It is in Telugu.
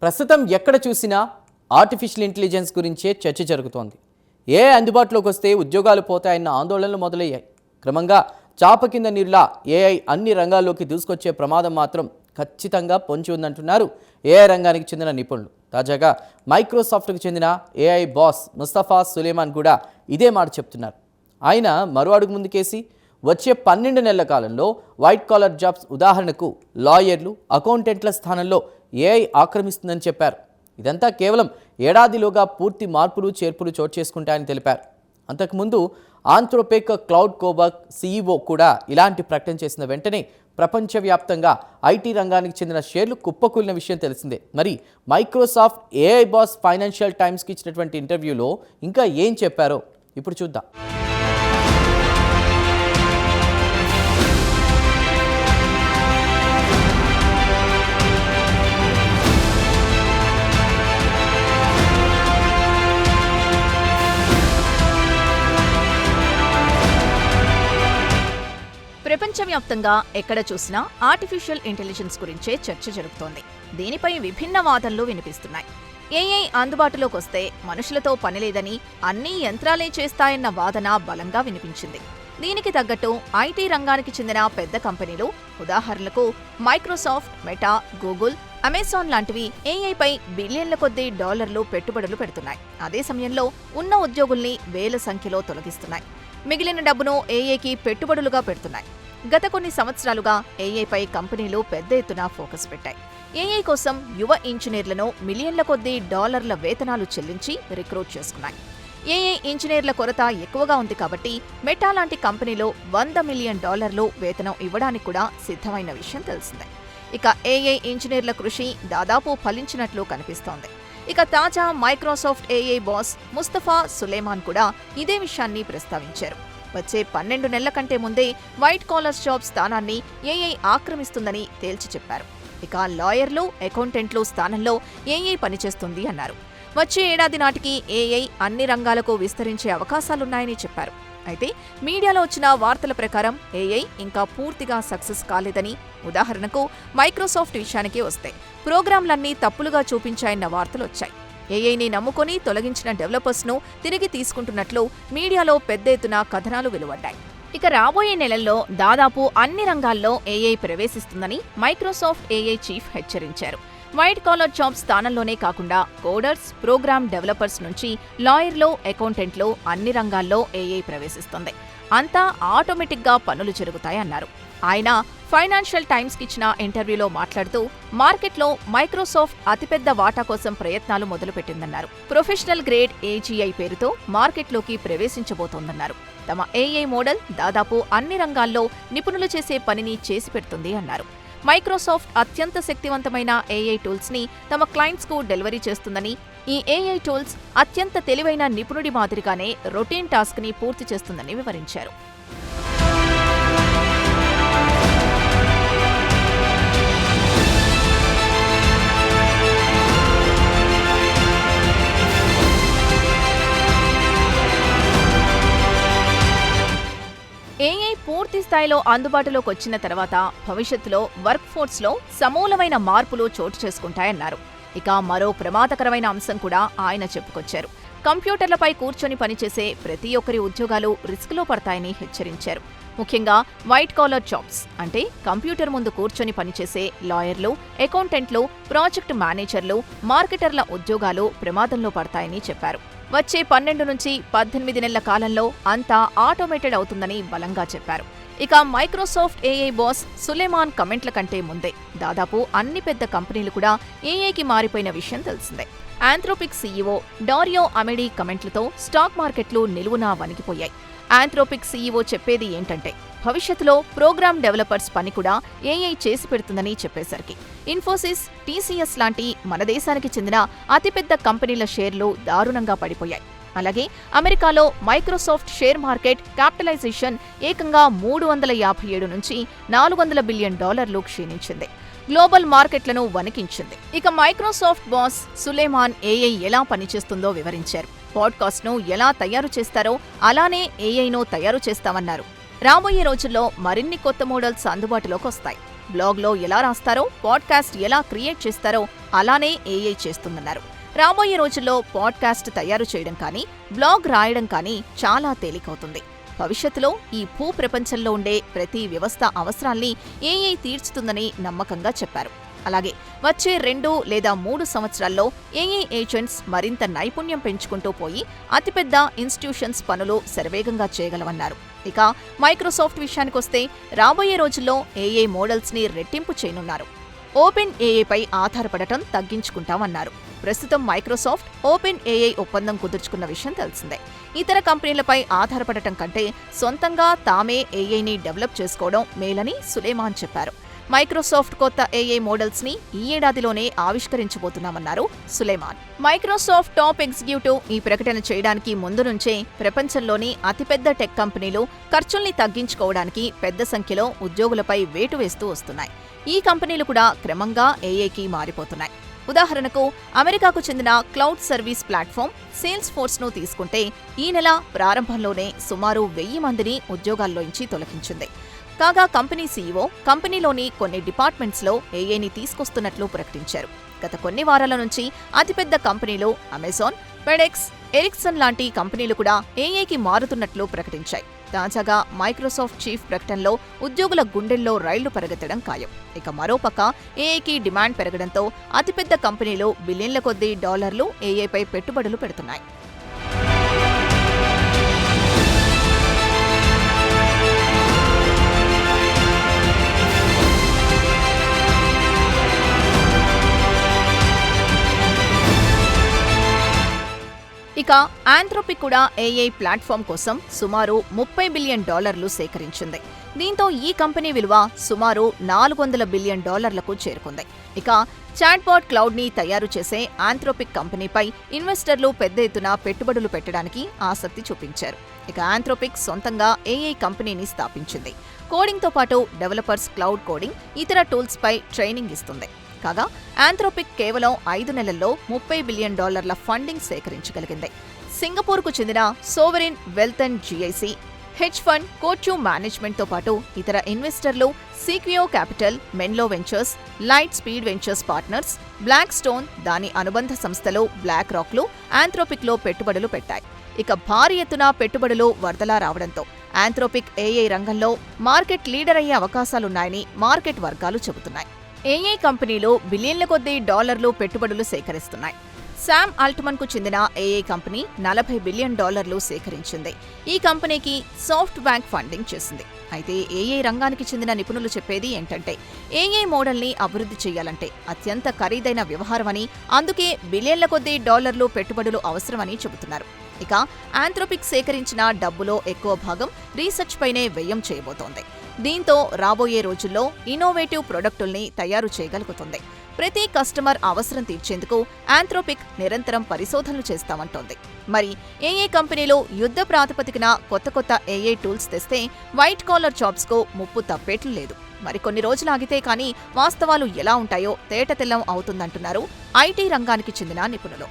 ప్రస్తుతం ఎక్కడ చూసినా ఆర్టిఫిషియల్ ఇంటెలిజెన్స్ గురించే చర్చ జరుగుతోంది. ఏఐ అందుబాటులోకి వస్తే ఉద్యోగాలు పోతాయన్న ఆందోళనలు మొదలయ్యాయి. క్రమంగా చాప కింద నీరులా ఏఐ అన్ని రంగాల్లోకి దూసుకొచ్చే ప్రమాదం మాత్రం ఖచ్చితంగా పొంచి ఉందంటున్నారు ఏఐ రంగానికి చెందిన నిపుణులు. తాజాగా మైక్రోసాఫ్ట్కు చెందిన ఏఐ బాస్ ముస్తఫా సులేమాన్ కూడా ఇదే మాట చెప్తున్నారు. ఆయన మరో అడుగు ముందుకేసి వచ్చే 12 నెలల కాలంలో వైట్ కాలర్ జాబ్స్, ఉదాహరణకు లాయర్లు, అకౌంటెంట్ల స్థానంలో ఏఐ ఆక్రమిస్తుందని చెప్పారు. ఇదంతా కేవలం ఏడాదిలోగా పూర్తి మార్పులు చేర్పులు చోటు చేసుకుంటాయని తెలిపారు. అంతకుముందు ఆంథ్రోపిక్ క్లౌడ్ కోబర్గ్ సీఈఓ కూడా ఇలాంటి ప్రకటన చేసిన వెంటనే ప్రపంచవ్యాప్తంగా ఐటీ రంగానికి చెందిన షేర్లు కుప్పకూలిన విషయం తెలిసిందే. మరి మైక్రోసాఫ్ట్ ఏఐ బాస్ ఫైనాన్షియల్ టైమ్స్కి ఇచ్చినటువంటి ఇంటర్వ్యూలో ఇంకా ఏం చెప్పారో ఇప్పుడు చూద్దాం. ప్రపంచవ్యాప్తంగా ఎక్కడ చూసినా ఆర్టిఫిషియల్ ఇంటెలిజెన్స్ గురించే చర్చ జరుగుతోంది. దీనిపై విభిన్న వాదనలు వినిపిస్తున్నాయి. ఏఐ అందుబాటులోకి వస్తే మనుషులతో పనిలేదని, అన్నీ యంత్రాలే చేస్తాయన్న వాదన బలంగా వినిపించింది. దీనికి తగ్గట్టు ఐటీ రంగానికి చెందిన పెద్ద కంపెనీలు, ఉదాహరణకు మైక్రోసాఫ్ట్, మెటా, గూగుల్, అమెజాన్ లాంటివి ఏఐపై బిలియన్ల కొద్దీ డాలర్లు పెట్టుబడులు పెడుతున్నాయి. అదే సమయంలో ఉన్న ఉద్యోగుల్ని వేల సంఖ్యలో తొలగిస్తున్నాయి. మిగిలిన డబ్బును ఏఐకి పెట్టుబడులుగా పెడుతున్నాయి. గత కొన్ని సంవత్సరాలుగా ఏఐపై కంపెనీలు పెద్ద ఎత్తున ఫోకస్ పెట్టాయి. ఏఐ కోసం యువ ఇంజనీర్లను మిలియన్ల కొద్దీ డాలర్ల వేతనాలు చెల్లించి రిక్రూట్ చేసుకున్నాయి. ఏఐ ఇంజనీర్ల కొరత ఎక్కువగా ఉంది కాబట్టి మెటా లాంటి కంపెనీలు $100 మిలియన్ వేతనం ఇవ్వడానికి కూడా సిద్ధమైన విషయం తెలిసిందే. ఇక ఏఐ ఇంజనీర్ల కృషి దాదాపు ఫలించినట్లు కనిపిస్తోంది. ఇక తాజా Microsoft AI boss Mustafa Suleman కూడా ఇదే విషయాన్ని ప్రస్తావించారు. వచ్చే 12 నెలల కంటే ముందే వైట్ కాలర్ జాబ్ స్థానాన్ని ఏఐ ఆక్రమిస్తుందని తేల్చి చెప్పారు. ఇక లాయర్లు, అకౌంటెంట్లు స్థానంలో ఏఐ పనిచేస్తుంది అన్నారు. వచ్చే ఏడాది నాటికి ఏఐ అన్ని రంగాలకు విస్తరించే అవకాశాలున్నాయని చెప్పారు. అయితే మీడియాలో వచ్చిన వార్తల ప్రకారం ఏఐ ఇంకా పూర్తిగా సక్సెస్ కాలేదని, ఉదాహరణకు మైక్రోసాఫ్ట్ విషయానికి వస్తే ప్రోగ్రాంలన్నీ తప్పులుగా చూపించాయన్న వార్తలొచ్చాయి. ఏఐని నమ్ముకొని తొలగించిన డెవలపర్స్ను తిరిగి తీసుకుంటున్నట్లు మీడియాలో పెద్ద ఎత్తున కథనాలు వెలువడ్డాయి. ఇక రాబోయే నెలల్లో దాదాపు అన్ని రంగాల్లో ఏఐ ప్రవేశిస్తుందని మైక్రోసాఫ్ట్ ఏఐ చీఫ్ హెచ్చరించారు. వైట్ కాలర్ జాబ్ స్థానంలోనే కాకుండా కోడర్స్, ప్రోగ్రామ్ డెవలపర్స్ నుంచి లాయర్లు, అకౌంటెంట్లు అన్ని రంగాల్లో ఏఐ ప్రవేశిస్తుంది. అంతా ఆటోమేటిక్గా పనులు జరుగుతాయన్నారు. ఆయన ఫైనాన్షియల్ టైమ్స్కి ఇచ్చిన ఇంటర్వ్యూలో మాట్లాడుతూ మార్కెట్లో మైక్రోసాఫ్ట్ అతిపెద్ద వాటా కోసం ప్రయత్నాలు మొదలుపెట్టిందన్నారు. ప్రొఫెషనల్ గ్రేడ్ ఏజీఐ పేరుతో మార్కెట్లోకి ప్రవేశించబోతోందన్నారు. తమ ఏఐ మోడల్ దాదాపు అన్ని రంగాల్లో నిపుణులు చేసే పనిని చేసి పెడుతుంది అన్నారు. మైక్రోసాఫ్ట్ అత్యంత శక్తివంతమైన ఏఐ టూల్స్ని తమ క్లయింట్స్కు డెలివరీ చేస్తుందని, ఈ ఏఐ టూల్స్ అత్యంత తెలివైన నిపుణుడి మాదిరిగానే రొటీన్ టాస్క్ని పూర్తి చేస్తుందని వివరించారు. ఏఐ పూర్తి స్థాయిలో అందుబాటులోకి వచ్చిన తర్వాత భవిష్యత్తులో వర్క్ ఫోర్స్లో సమూలమైన మార్పులు చోటు చేసుకుంటాయన్నారు. ఇక మరో ప్రమాదకరమైన అంశం కూడా ఆయన చెప్పుకొచ్చారు. కంప్యూటర్లపై కూర్చొని పనిచేసే ప్రతి ఒక్కరి ఉద్యోగాలు రిస్క్లో పడతాయని హెచ్చరించారు. ముఖ్యంగా వైట్ కాలర్ జాబ్స్ అంటే కంప్యూటర్ ముందు కూర్చొని పనిచేసే లాయర్లు, అకౌంటెంట్లు, ప్రాజెక్టు మేనేజర్లు, మార్కెటర్ల ఉద్యోగాలు ప్రమాదంలో పడతాయని చెప్పారు. వచ్చే 12 నుంచి 18 నెలల కాలంలో అంతా ఆటోమేటెడ్ అవుతుందని బలంగా చెప్పారు. ఇక మైక్రోసాఫ్ట్ ఏఐ బాస్ సులేమాన్ కమెంట్ల కంటే ముందే దాదాపు అన్ని పెద్ద కంపెనీలు కూడా ఏఐకి మారిపోయిన విషయం తెలిసిందే. ఆంథ్రోపిక్ సీఈఓ డారియో అమెడీ కమెంట్లతో స్టాక్ మార్కెట్లు నిలువునా వణికిపోయాయి. ఆంథ్రోపిక్ సీఈఓ చెప్పేది ఏంటంటే భవిష్యత్తులో ప్రోగ్రామ్ డెవలపర్స్ పని కూడా ఏఐ చేసి పెడుతుందని చెప్పేసరికి ఇన్ఫోసిస్, టీసీఎస్ లాంటి మన దేశానికి చెందిన అతిపెద్ద కంపెనీల షేర్లు దారుణంగా పడిపోయాయి. అలాగే అమెరికాలో మైక్రోసాఫ్ట్ షేర్ మార్కెట్ క్యాపిటలైజేషన్ ఏకంగా $357 నుంచి $400 బిలియన్ క్షీణించింది. గ్లోబల్ మార్కెట్లను వణికించింది. ఇక మైక్రోసాఫ్ట్ బాస్ సులేమాన్ ఏఐ ఎలా పనిచేస్తుందో వివరించారు. పాడ్కాస్ట్ను ఎలా తయారు చేస్తారో అలానే ఏఐను తయారు చేస్తామన్నారు. రాబోయే రోజుల్లో మరిన్ని కొత్త మోడల్స్ అందుబాటులోకి వస్తాయి. బ్లాగ్లో ఎలా రాస్తారో, పాడ్కాస్ట్ ఎలా క్రియేట్ చేస్తారో అలానే ఏఐ చేస్తుందన్నారు. రాబోయే రోజుల్లో పాడ్కాస్ట్ తయారు చేయడం కానీ, బ్లాగ్ రాయడం కానీ చాలా తేలికవుతుంది. భవిష్యత్తులో ఈ భూ ప్రపంచంలో ఉండే ప్రతి వ్యవస్థ అవసరాల్ని ఏఐ తీర్చుతుందని నమ్మకంగా చెప్పారు. అలాగే వచ్చే 2 లేదా 3 సంవత్సరాల్లో ఏఐ ఏజెంట్స్ మరింత నైపుణ్యం పెంచుకుంటూ పోయి అతిపెద్ద ఇన్స్టిట్యూషన్స్ పనులు శరవేగంగా చేయగలవన్నారు. ఇక మైక్రోసాఫ్ట్ విషయానికొస్తే రాబోయే రోజుల్లో ఏఐ మోడల్స్ని రెట్టింపు చేయనున్నారు. ఓపెన్ ఏఐపై ఆధారపడటం తగ్గించుకుంటామన్నారు. ప్రస్తుతం మైక్రోసాఫ్ట్ ఓపెన్ ఏఐ ఒప్పందం కుదుర్చుకున్న విషయం తెలిసిందే. ఇతర కంపెనీలపై ఆధారపడటం కంటే సొంతంగా తామే ఏఐని డెవలప్ చేసుకోవడం మేలని సులేమాన్ చెప్పారు. మైక్రోసాఫ్ట్ కొత్త ఏఐ మోడల్స్ ని ఈ ఏడాదిలోనే ఆవిష్కరించబోతున్నామన్నారు సులేమాన్. మైక్రోసాఫ్ట్ టాప్ ఎగ్జిక్యూటివ్ ఈ ప్రకటన చేయడానికి ముందు నుంచే ప్రపంచంలోని అతిపెద్ద టెక్ కంపెనీలు ఖర్చుల్ని తగ్గించుకోవడానికి పెద్ద సంఖ్యలో ఉద్యోగులపై వేటు వేస్తూ వస్తున్నాయి. ఈ కంపెనీలు కూడా క్రమంగా ఏఐకి మారిపోతున్నాయి. ఉదాహరణకు అమెరికాకు చెందిన క్లౌడ్ సర్వీస్ ప్లాట్ఫామ్ సేల్స్ ఫోర్స్ను తీసుకుంటే ఈ నెల ప్రారంభంలోనే సుమారు 1000 మందిని ఉద్యోగాల్లోంచి తొలగించింది. కాగా కంపెనీ సీఈఓ కంపెనీలోని కొన్ని డిపార్ట్మెంట్స్లో ఏఐని తీసుకొస్తున్నట్లు ప్రకటించారు. గత కొన్ని వారాల నుంచి అతిపెద్ద కంపెనీలు అమెజాన్, ఫెడెక్స్, ఎరిక్సన్ లాంటి కంపెనీలు కూడా ఏఐకి మారుతున్నట్లు ప్రకటించాయి. తాజాగా మైక్రోసాఫ్ట్ చీఫ్ ప్రకటనలో ఉద్యోగుల గుండెల్లో రైళ్లు పరిగెత్తడం ఖాయం. ఇక మరోపక్క ఏఐకి డిమాండ్ పెరగడంతో అతిపెద్ద కంపెనీలు బిలియన్ల కొద్దీ డాలర్లు ఏఐపై పెట్టుబడులు పెడుతున్నాయి. ఇక ఆంథ్రోపిక్ కూడా ఏఐ ప్లాట్ఫామ్ కోసం సుమారు $30 బిలియన్ సేకరించింది. దీంతో ఈ కంపెనీ విలువ సుమారు $400 బిలియన్ చేరుకుంది. ఇక చాట్బాట్ క్లౌడ్ ని తయారు చేసే ఆంథ్రోపిక్ కంపెనీపై ఇన్వెస్టర్లు పెద్ద ఎత్తున పెట్టుబడులు పెట్టడానికి ఆసక్తి చూపించారు. ఇక ఆంథ్రోపిక్ సొంతంగా ఏఐ కంపెనీని స్థాపించింది. కోడింగ్తో పాటు డెవలపర్స్ క్లౌడ్ కోడింగ్, ఇతర టూల్స్ పై ట్రైనింగ్ ఇస్తుంది. కాగా ఆంథ్రోపిక్ కేవలం 5 నెలల్లో $30 బిలియన్ ఫండింగ్ సేకరించగలిగింది. సింగపూర్కు చెందిన sovereign wealth and GIC, hedge fund Coatue మేనేజ్మెంట్తో పాటు ఇతర ఇన్వెస్టర్లు Sequoia Capital, Menlo Ventures, Lightspeed Ventures Partners, Blackstone, దాని అనుబంధ సంస్థలు బ్లాక్ రాక్లు ఆంథ్రోపిక్లో పెట్టుబడులు పెట్టాయి. ఇక భారీ ఎత్తున పెట్టుబడులు వరదలా రావడంతో ఆంథ్రోపిక్ ఏఐ రంగంలో మార్కెట్ లీడర్ అయ్యే అవకాశాలున్నాయని మార్కెట్ వర్గాలు చెబుతున్నాయి. ఏఐ కంపెనీలు బిలియన్ల కొద్దీ డాలర్లు పెట్టుబడులు సేకరిస్తున్నాయి. శామ్ ఆల్ట్మన్ కు చెందిన ఏఐ కంపెనీ $40 బిలియన్ సేకరించింది. ఈ కంపెనీకి సాఫ్ట్ బ్యాంక్ ఫండింగ్ చేసింది. అయితే ఏఐ రంగానికి చెందిన నిపుణులు చెప్పేది ఏంటంటే ఏఐ మోడల్ని అభివృద్ధి చేయాలంటే అత్యంత ఖరీదైన వ్యవహారమని, అందుకే బిలియన్ల కొద్దీ డాలర్లు పెట్టుబడులు అవసరమని చెబుతున్నారు. ఇక ఆంథ్రోపిక్ సేకరించిన డబ్బులో ఎక్కువ భాగం రీసెర్చ్ పైనే వ్యయం చేయబోతోంది. దీంతో రాబోయే రోజుల్లో ఇన్నోవేటివ్ ప్రొడక్టుల్ని తయారు చేయగలుగుతుంది. ప్రతి కస్టమర్ అవసరం తీర్చేందుకు ఆంథ్రోపిక్ నిరంతరం పరిశోధనలు చేస్తామంటోంది. మరి ఏఐ కంపెనీలు యుద్ధ ప్రాతిపదికన కొత్త ఏఐ టూల్స్ తెస్తే వైట్ కాలర్ జాబ్స్ కు ముప్పు తప్పేట్లు లేదు. మరికొన్ని రోజులు ఆగితే కానీ వాస్తవాలు ఎలా ఉంటాయో తేటతెల్లం అవుతుందంటున్నారు ఐటీ రంగానికి చెందిన నిపుణులు.